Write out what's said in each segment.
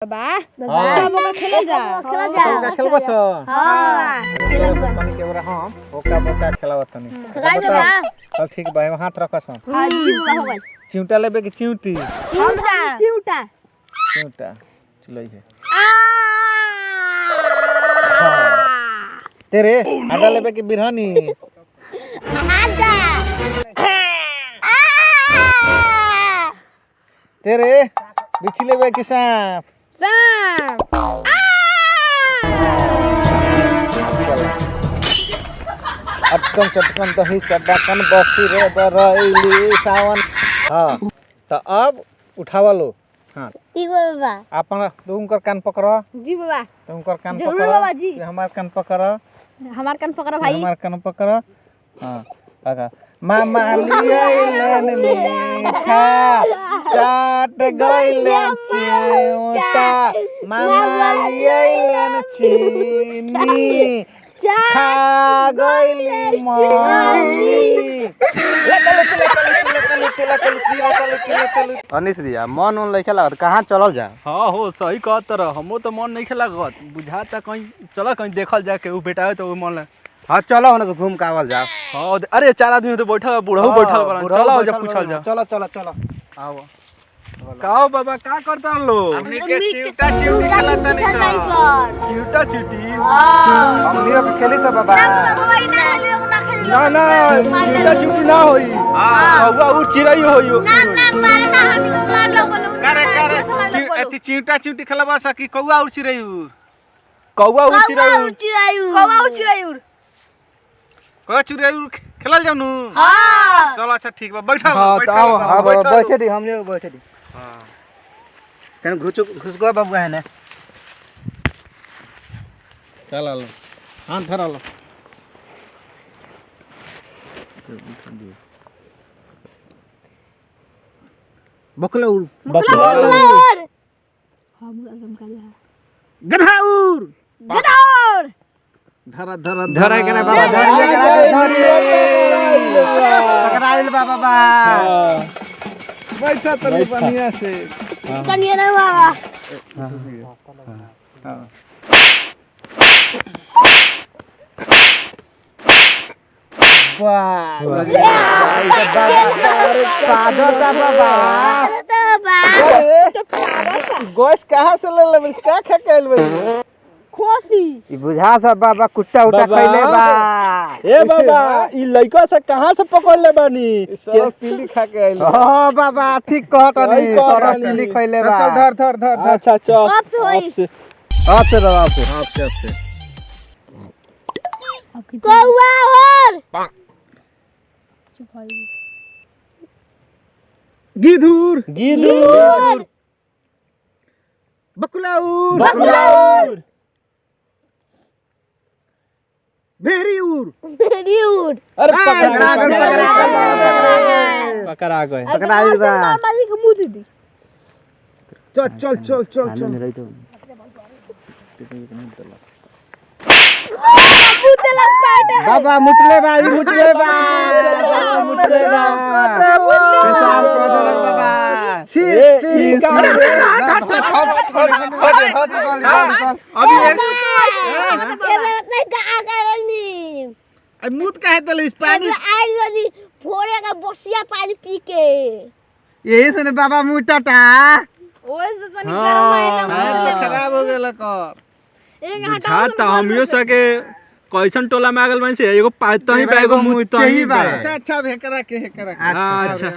बाबा बाबा बोका खेले जा ओका खेलबस हां तनी के बरा हम ओका बोका खेलावत तनी चल ठीक बा हाथ रखस हां जी बाबा हो गई चिउटा लेबे कि चिउटी चिउटा चिउटा चलई है तेरे आडा लेबे कि बिरहनी आडा तेरे बिछी लेबे कि सांप सांप अटकन चटकन दही चटकन बस्ती रे बरैली सावन हां तो अब उठावा लो हां जी बाबा अपन तुमकर कान पकड़ो जी बाबा तुमकर कान जरूर पकड़ो बाबा जी हमार कान पकड़ो हमार कान पकड़ो भाई हमार कान पकड़ो हां आगा मामा लियलन मीठा चाट गइलन चिउटा मामा लियलन चीनी खा गइली मम्मी अनिस भैया मन उन लइका लागत कहाँ चलल जा। हाँ हो सही कहत रह हमो तो मन नहीं खेलागत बुझाता कहीं चला कहीं देखल जा के उ बेटा तो मन हाँ चलो होने से घूम के आवल जा। हाँ अरे चार आदमी तो बैठल बूढ़ऊ बैठल बरन चलो जा पूछल जा चलो चलो चलो आओ काओ बाबा का करता लो हमनी के चिउटा चिउटी खेलत तनी चिउटा चिउटी हमनी के खेली सब बाबा ना ना चिउटा चिउटी ना होई कौवा उ चिरई होई करे करे एती चिउटा चिउटी खेलबा सकी कौवा उड़ चिरई कौवा उ चिरई कौवा चिरई खेलल जाऊ नु हां चलो अच्छा ठीक बा बैठो हाँ, तो आओ, हाँ बाबा बैठे दी हमने बैठे दी। हाँ तने घुस गो बाबू है ने चल लो हां धर लो बकला उड़ गधाउर धर धर धर के ना बाबा पकड़ाइल बाबा बा बैठा तनी बढ़िया से कनिया ना बाबा वाह गोश कहाँ से ले ले क्या खा के आइल खोसी ई बुझा सब बाबा कुट्टा उटा बाबा। खइले बा। ए बाबा ई लइका से कहां से पकड़ ले बानी सब पीली खा के आइल हां बाबा ठीक कहत सही नी कहत सारा नी। पीली खइले बा। चल धर धर धर धर अच्छा अच्छा अब से होई आपसे बाबा आपसे आपसे कौवा और गिधुर गिदूर बकुलाउर बकुलाउर भेड़ीउर भेड़ियूर अरे पकड़ा पकड़ा गए पकड़ाइल बा। मामा जी के मुंह दीदी चल चल चल चल चल मुतलक पाटा बाबा मुटले बा ई मुटले बा मुटले बा पेशाब कर देलक बाबा छी ई का अभी एक एमे नहीं गा करनी आई मुत काहे दलिस पानी आई गनी फोड़े का बसिया पानी पी के यही से ने बाबा मुटटा ओए से पानी गरम हाथ है खराब हो गेल कर एक बुझाता हमियो सके कैसन टोला में आगल बन से एगो पात ही बा एगो मुत ही बा अच्छा अच्छा भेकरा के हेकरा के हां अच्छा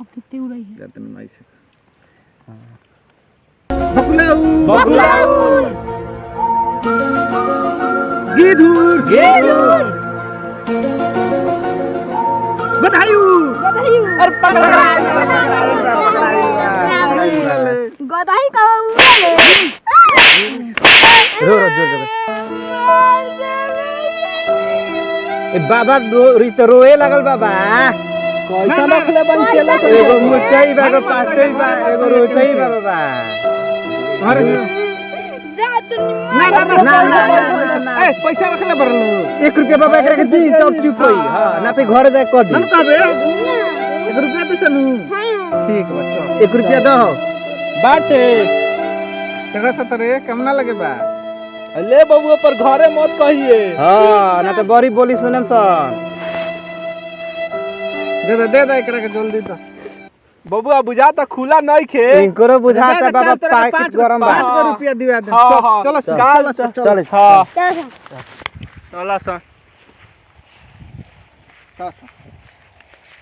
अब कितने उड़ई है जतन माई से बकुलाउर बकुलाउर गिधुर गिदूर बधाइउर अरे पकड़ा गदाई का उड़े रो रो जोर जोर ए बाबा तो रोए लगल बाबा कैसा रखले बन चला एगो मुटई बा एगो पातई बा एगो रोटई बा बाबा अरे जा तू ना ना ना ना ना ए पैसा रखले बरलो 1 रुपया बाबा एकरा के दी तब चुप होई हां ना तो घर जा क दी हम कहबे 1 रुपया दे सनु ठीक बा चल 1 रुपया दो बाटे तेरा सतरे कम ना लगे बा ले बबुआ पर घरे मत कहिए। हां ना तो बड़ी बोली सुनम सन दे दे एकरा के जल्दी दो बबुआ बुझा त खुला नहीं खे इनकरो बुझाता बाबा पैकेट गरम बा 5 रुपया दिवा दे चलो चल हां चल चला सन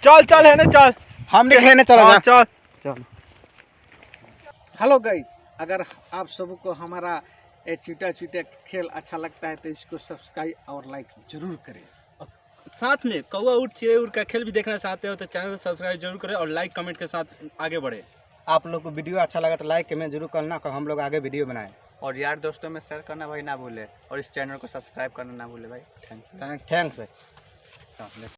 चल चल है ना चल हम खेने चला हाँ, चल चल हेलो गाइस, अगर आप सबको हमारा ये चीटा खेल अच्छा लगता है तो इसको सब्सक्राइब और लाइक जरूर करें। साथ में कौवा उठ चिड़ै उड़ का खेल भी देखना चाहते हो तो चैनल को सब्सक्राइब जरूर करें और लाइक कमेंट के साथ आगे बढ़े। आप लोग को वीडियो अच्छा लगा तो लाइक कमेंट जरूर करना, हम लोग आगे वीडियो बनाएं और यार दोस्तों में शेयर करना भाई ना भूले और इस चैनल को सब्सक्राइब करना ना भूले भाई। थैंक्स थैंक्स भाई।